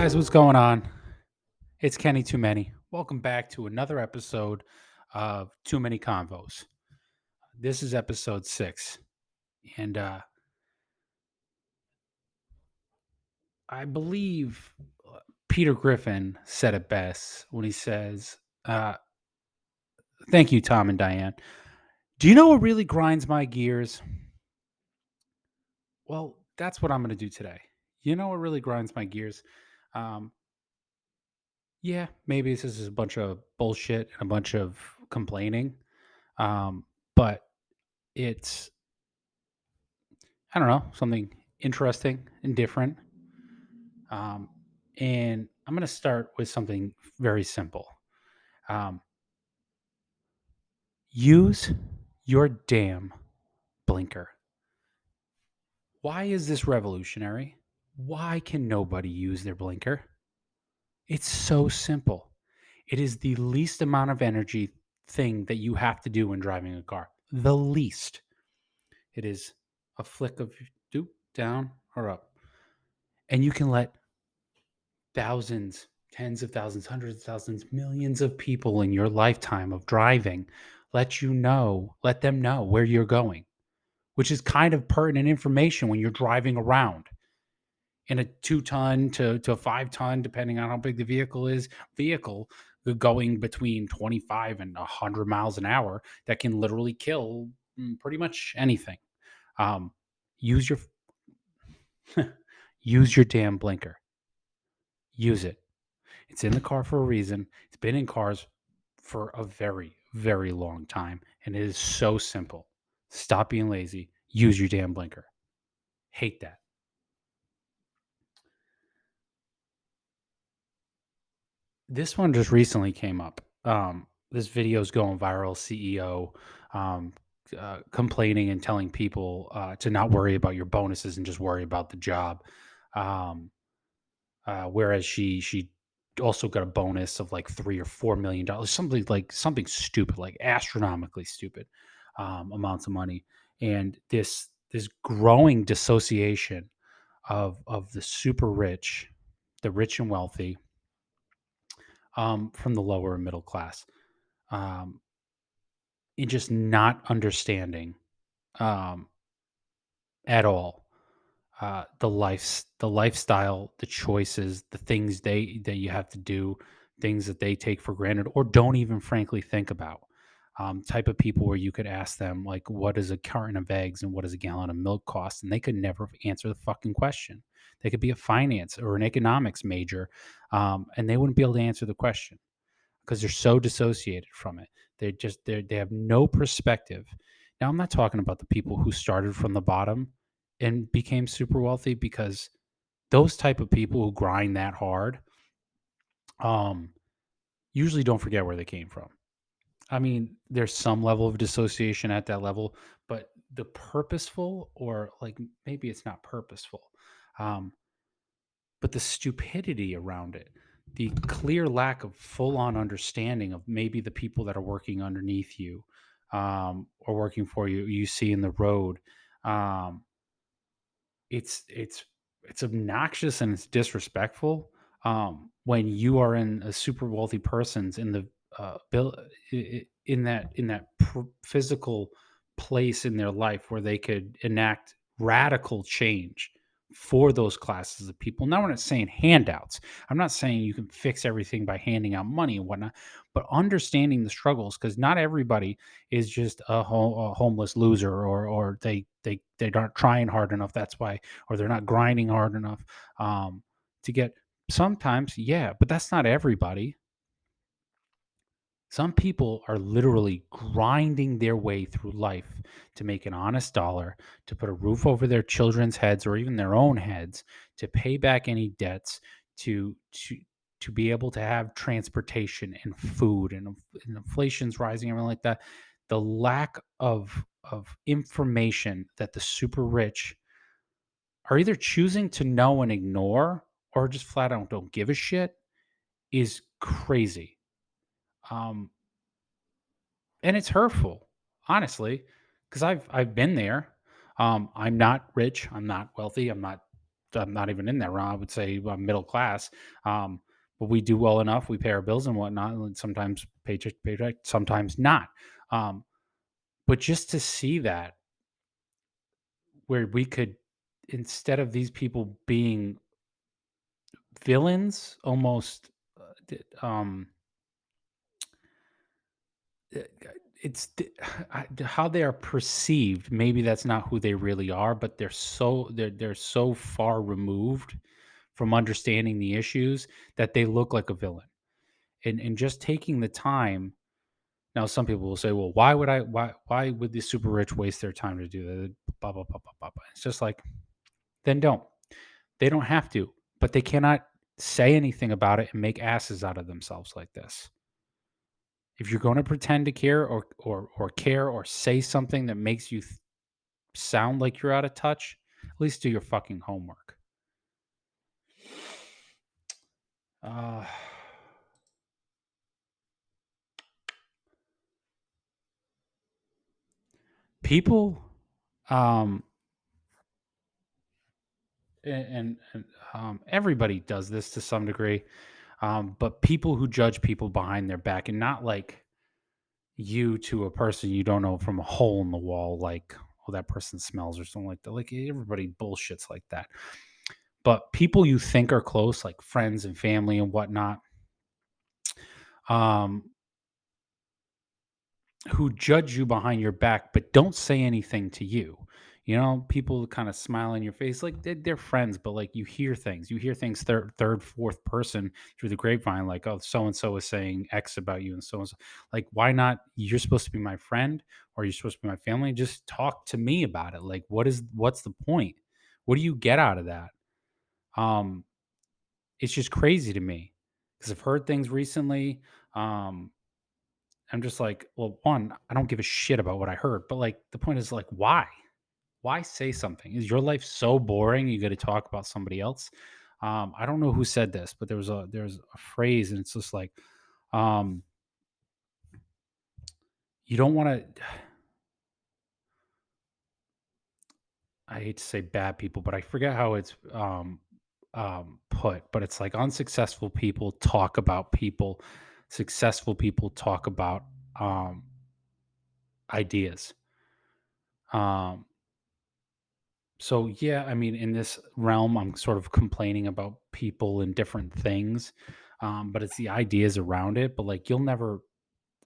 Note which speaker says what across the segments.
Speaker 1: Guys, what's going on? It's Kenny Too Many. Welcome back to another episode of Too Many Convos. This is episode 6, and I believe Peter Griffin said it best when he says, uh, "Thank you, Tom and Diane. Do you know what really grinds my gears? Well, that's what I'm going to do today. You know what really grinds my gears? Um, yeah, maybe this is a bunch of bullshit and a bunch of complaining, but it's I don't know, something interesting and different. Um, and I'm going to start with something very simple. Um, Use your damn blinker. Why is this revolutionary? Why can nobody use their blinker? It's so simple. It is the least amount of energy thing that you have to do when driving a car. The least. It is a flick of doop down or up. And you can let thousands, tens of thousands, hundreds of thousands, millions of people in your lifetime of driving let them know where you're going, which is kind of pertinent information when you're driving around in a 2 ton to a 5 ton, depending on how big the vehicle going between 25 and 100 miles an hour that can literally kill pretty much anything. Um, use your use your damn blinker. Use it. It's in the car for a reason. It's been in cars for a very, very long time. And it is so simple. Stop being lazy. Use your damn blinker. Hate that. This one just recently came up. This video is going viral. CEO um, complaining and telling people to not worry about your bonuses and just worry about the job. Um, whereas she also got a bonus of like $3 or $4 million, something stupid, like astronomically stupid amounts of money, and this growing dissociation of the super rich, the rich and wealthy, from the lower and middle class, um, and just not understanding um, at all the lifestyle, the choices, the things that you have to do, things that they take for granted or don't even frankly think about. Type of people where you could ask them like, what is a carton of eggs and what does a gallon of milk cost, and they could never answer the fucking question. They could be a finance or an economics major, and they wouldn't be able to answer the question because they're so dissociated from it. They have no perspective. Now, I'm not talking about the people who started from the bottom and became super wealthy, because those type of people who grind that hard um usually don't forget where they came from. I mean, there's some level of dissociation at that level, but the purposeful, or like maybe it's not purposeful, um but the stupidity around it, the clear lack of full on understanding of maybe the people that are working underneath you, or working for you, you see in the road. Um, it's it's obnoxious and it's disrespectful when you are in a super wealthy person's in the bill in that physical place in their life where they could enact radical change for those classes of people. Now, we're not saying handouts. I'm not saying you can fix everything by handing out money and whatnot, but understanding the struggles, because not everybody is just a homeless loser, or they aren't trying hard enough. That's why, or they're not grinding hard enough to get. Sometimes, yeah, but that's not everybody. Some people are literally grinding their way through life to make an honest dollar, to put a roof over their children's heads or even their own heads, to pay back any debts, to to to be able to have transportation and food, and inflation's rising, everything like that. The lack of information that the super rich are either choosing to know and ignore, or just flat out don't give a shit is crazy. Um, and it's hurtful, honestly, because I've been there. I'm not rich, I'm not wealthy, I'm not I'm not even in that realm. I would say I'm middle class. Um, but we do well enough. We pay our bills and whatnot. And sometimes paycheck to paycheck, sometimes not. Um, but just to see that where we could, instead of these people being villains, almost, uh, it's how they are perceived. Maybe that's not who they really are, but they're so far removed from understanding the issues that they look like a villain. And just taking the time. Now, some people will say, "Well, why would the super rich waste their time to do that?" Blah blah blah blah blah. Blah. It's just like, then don't. They don't have to, but they cannot say anything about it and make asses out of themselves like this. If you're going to pretend to care or care or say something that makes you sound like you're out of touch, at least do your fucking homework. Uh, people, um, and everybody does this to some degree, but people who judge people behind their back, and not like you to a person you don't know from a hole in the wall, like, oh, that person smells or something like that. Like, everybody bullshits like that. But people you think are close, like friends and family and whatnot, um, who judge you behind your back, but don't say anything to you. You know, people kind of smile in your face, like they're friends, but like you hear things third, fourth person through the grapevine, like, oh, so and so is saying X about you, and so and so. Like, why not? You're supposed to be my friend, or you're supposed to be my family. Just talk to me about it. Like, what's the point? What do you get out of that? Um, it's just crazy to me because I've heard things recently. Um, I'm just like, well, one, I don't give a shit about what I heard, but like the point is like, why? Why say something? Is your life so boring? You got to talk about somebody else. I don't know who said this, but there's a phrase, and it's just like, um, you don't want to. I hate to say bad people, but I forget how it's put. But it's like unsuccessful people talk about people, successful people talk about um, ideas. Um, So yeah, I mean, in this realm, I'm sort of complaining about people and different things, but it's the ideas around it. But like, you'll never,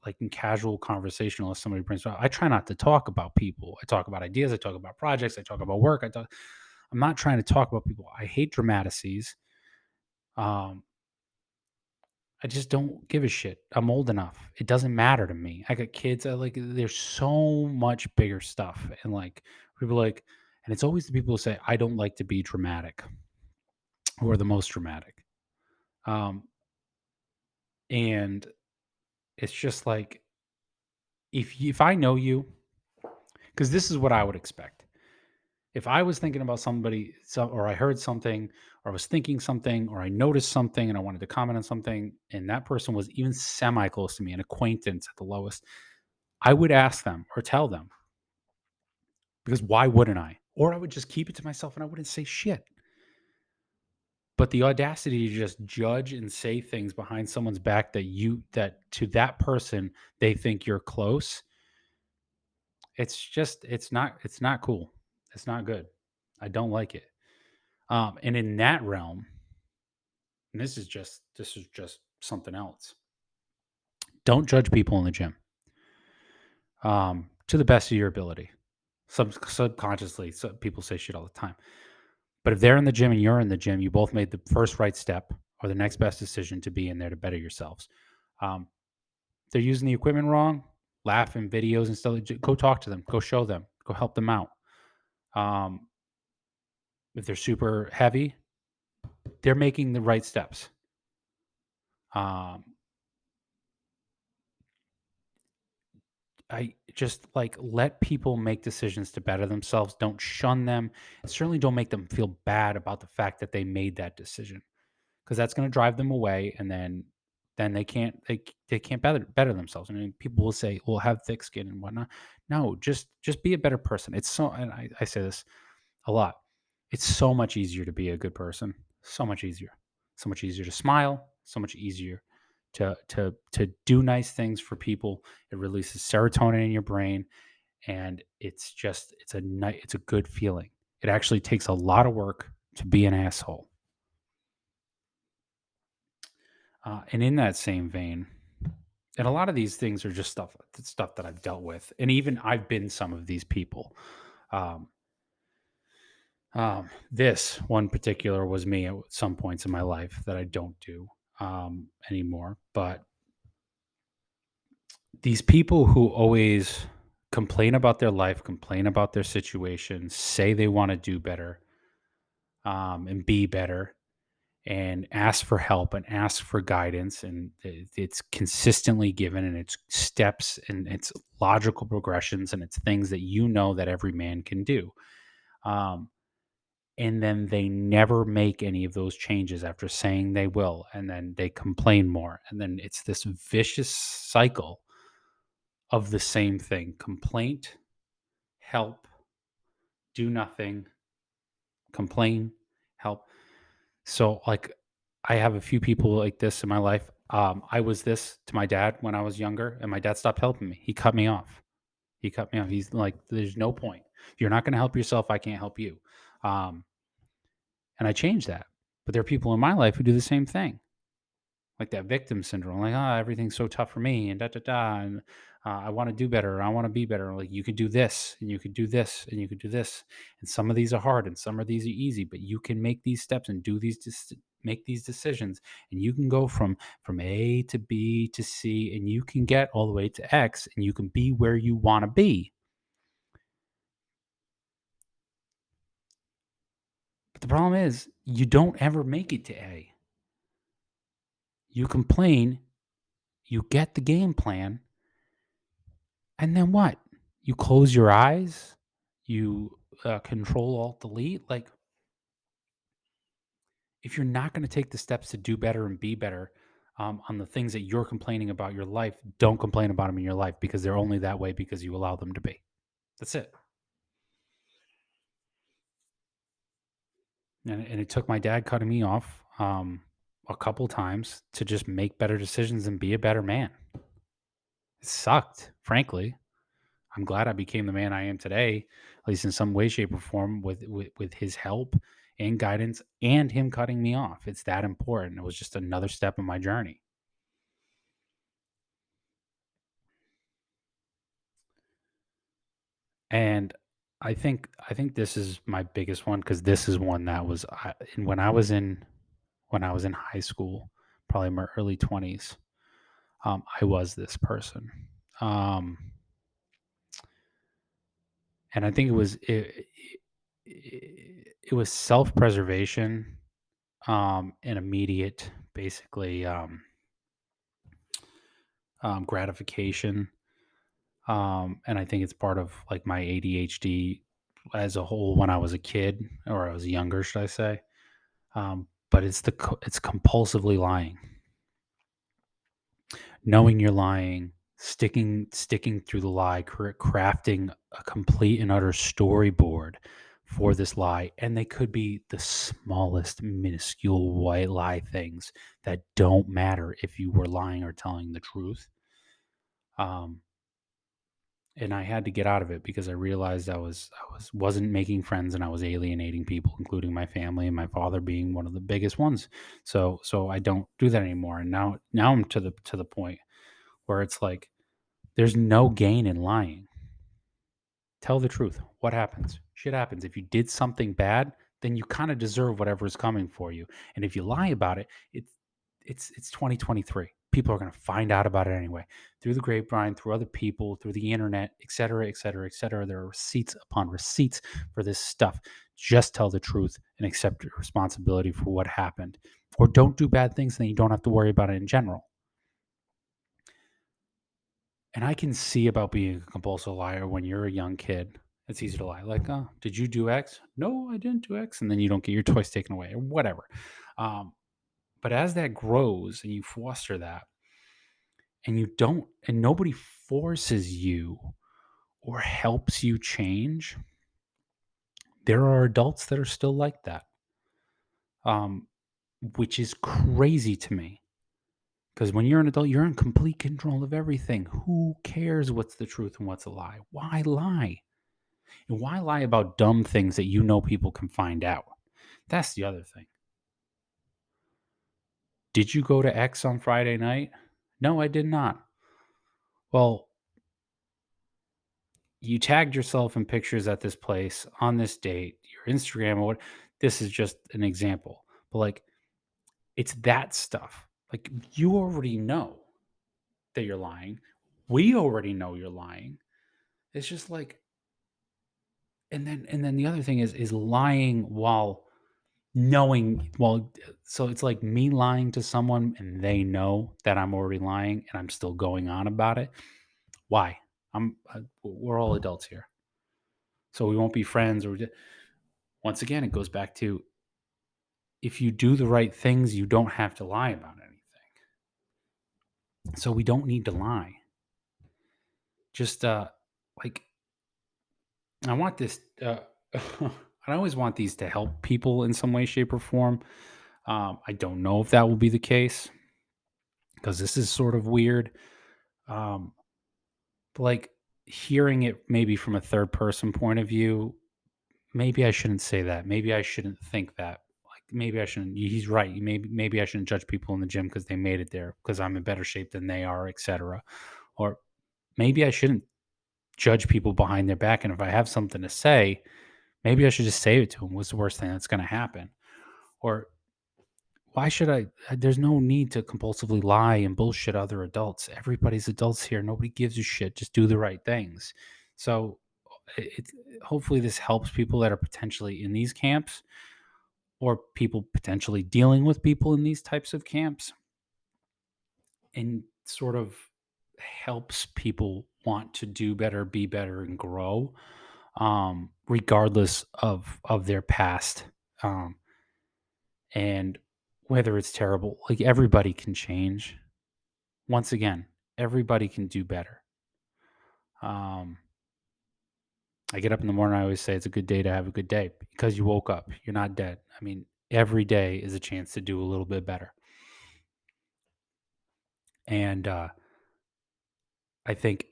Speaker 1: like, in casual conversation, unless somebody brings it up. I try not to talk about people. I talk about ideas. I talk about projects. I talk about work. I'm not trying to talk about people. I hate dramatices. Um, I just don't give a shit. I'm old enough. It doesn't matter to me. I got kids. I like. There's so much bigger stuff, and like people like, and it's always the people who say I don't like to be dramatic who are the most dramatic. Um, and it's just like, if I know you, because this is what I would expect. If I was thinking about somebody, or I heard something, or I was thinking something, or I noticed something, and I wanted to comment on something, and that person was even semi close to me, an acquaintance at the lowest, I would ask them or tell them, because why wouldn't I? Or I would just keep it to myself and I wouldn't say shit. But the audacity to just judge and say things behind someone's back that to that person they think you're close, it's not cool. It's not good. I don't like it. And in that realm, and this is just something else. Don't judge people in the gym. To the best of your ability. Subconsciously, so people say shit all the time. But if they're in the gym and you're in the gym, you both made the first right step or the next best decision to be in there to better yourselves. Um, they're using the equipment wrong, laugh in videos and stuff. Go talk to them. Go show them. Go help them out. Um, if they're super heavy, they're making the right steps. Um, I just like let people make decisions to better themselves. Don't shun them. And certainly don't make them feel bad about the fact that they made that decision because that's going to drive them away. And then they can't better themselves. I mean, people will say, "Well, have thick skin and whatnot." No, just be a better person. It's so, and I say this a lot. It's so much easier to be a good person. So much easier. So much easier to smile. So much easier to do nice things for people. It releases serotonin in your brain, and it's a good feeling. It actually takes a lot of work to be an asshole. And in that same vein, and a lot of these things are just stuff that I've dealt with, and even I've been some of these people. Um, this one particular was me at some points in my life that I don't do anymore. But these people who always complain about their life, complain about their situation, say they want to do better and be better, and ask for help and ask for guidance, and it's consistently given, and it's steps and it's logical progressions, and it's things that that every man can do. Um, and then they never make any of those changes after saying they will, and then they complain more, and then it's this vicious cycle of the same thing: complaint, help, do nothing, complain, help. So, like, I have a few people like this in my life. I was this to my dad when I was younger, and my dad stopped helping me. He cut me off. He cut me off. He's like, "There's no point. If you're not going to help yourself, I can't help you." Um, and I changed that. But there are people in my life who do the same thing, like that victim syndrome. Like, everything's so tough for me, and da da da, and I want to do better. I want to be better. Like, you could do this, and you could do this, and you could do this. And some of these are hard, and some of these are easy. But you can make these steps and make these decisions, and you can go from A to B to C, and you can get all the way to X, and you can be where you want to be. But the problem is, you don't ever make it to A. You complain, you get the game plan, and then what? You close your eyes, you control alt delete. Like, if you're not going to take the steps to do better and be better on the things that you're complaining about your life, don't complain about them in your life, because they're only that way because you allow them to be. That's it. And it took my dad cutting me off a couple times to just make better decisions and be a better man. It sucked, frankly. I'm glad I became the man I am today, at least in some way, shape, or form, with his help and guidance and him cutting me off. It's that important. It was just another step in my journey. And I think this is my biggest one, because this is one that was and when I was in high school, probably my early 20s. I was this person. Um, and I think it was self-preservation, and immediate, basically, gratification. And I think it's part of like my ADHD as a whole when I was a kid, or I was younger, should I say? But it's compulsively lying, knowing you're lying, sticking through the lie, crafting a complete and utter storyboard for this lie, and they could be the smallest, minuscule white lie things that don't matter if you were lying or telling the truth. Um, and I had to get out of it because I realized wasn't making friends, and I was alienating people, including my family, and my father being one of the biggest ones. So I don't do that anymore. And now I'm to the point where it's like there's no gain in lying. Tell the truth. What happens? Shit happens. If you did something bad, then you kind of deserve whatever is coming for you. And if you lie about it, it's 2023. People are going to find out about it anyway, through the grapevine, through other people, through the internet, et cetera, et cetera, et cetera. There are receipts upon receipts for this stuff. Just tell the truth and accept responsibility for what happened, or don't do bad things, and then you don't have to worry about it in general. And I can see about being a compulsive liar when you're a young kid. It's easy to lie. Like, oh, did you do X? No, I didn't do X. And then you don't get your toys taken away or whatever. Um, but as that grows and you foster that, and nobody forces you or helps you change, there are adults that are still like that, um, which is crazy to me. Because when you're an adult, you're in complete control of everything. Who cares what's the truth and what's a lie? Why lie? And why lie about dumb things that you know people can find out? That's the other thing. Did you go to X on Friday night? No, I did not. Well, you tagged yourself in pictures at this place on this date, your Instagram or what. This is just an example. But like, it's that stuff. Like, you already know that you're lying. We already know you're lying. It's just like, and then the other thing is lying while knowing, well, so it's like me lying to someone and they know that I'm already lying and I'm still going on about it. Why? We're all adults here. So we won't be friends once again it goes back to, if you do the right things, you don't have to lie about anything. So we don't need to lie. Just like, I want this I always want these to help people in some way, shape, or form. I don't know if that will be the case because this is sort of weird. Um, but like, hearing it maybe from a third person point of view, maybe I shouldn't say that. Maybe I shouldn't think that. Like, maybe I shouldn't. He's right. Maybe I shouldn't judge people in the gym because they made it there because I'm in better shape than they are, etc. Or maybe I shouldn't judge people behind their back. And if I have something to say, maybe I should just say it to them. What's the worst thing that's going to happen? Or why should I? There's no need to compulsively lie and bullshit other adults. Everybody's adults here. Nobody gives a shit. Just do the right things. So, it hopefully this helps people that are potentially in these camps or people potentially dealing with people in these types of camps, and sort of helps people want to do better, be better, and grow, regardless of their past. Um, and whether it's terrible, like, everybody can change. Once again, everybody can do better. Um, I get up in the morning, I always say it's a good day to have a good day because you woke up. You're not dead. I mean, every day is a chance to do a little bit better. And I think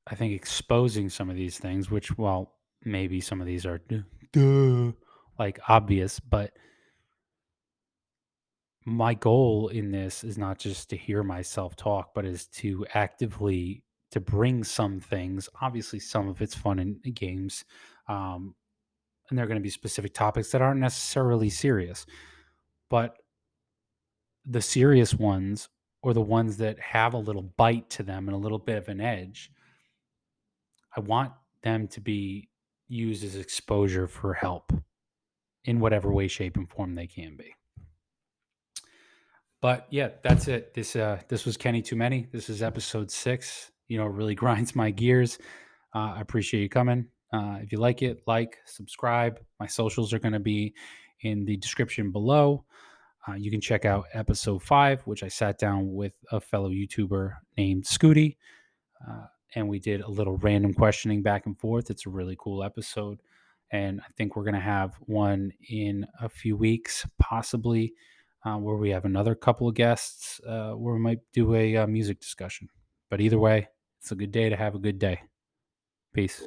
Speaker 1: I think exposing some of these things, which, well, maybe some of these are duh, like, obvious, but my goal in this is not just to hear myself talk, but is to actively to bring some things. Obviously, some of it's fun and games, um, and there are going to be specific topics that aren't necessarily serious, but the serious ones, or the ones that have a little bite to them and a little bit of an edge, I want them to be used as exposure for help in whatever way, shape, and form they can be. But yeah, that's it. This was Kenny Too Many. This is episode 6. You know, it really grinds my gears. I appreciate you coming. If you like it, like, subscribe. My socials are going to be in the description below. You can check out episode 5, which I sat down with a fellow YouTuber named Scooty. Uh, and we did a little random questioning back and forth. It's a really cool episode. And I think we're going to have one in a few weeks, possibly, where we have another couple of guests, where we might do a music discussion. But either way, it's a good day to have a good day. Peace.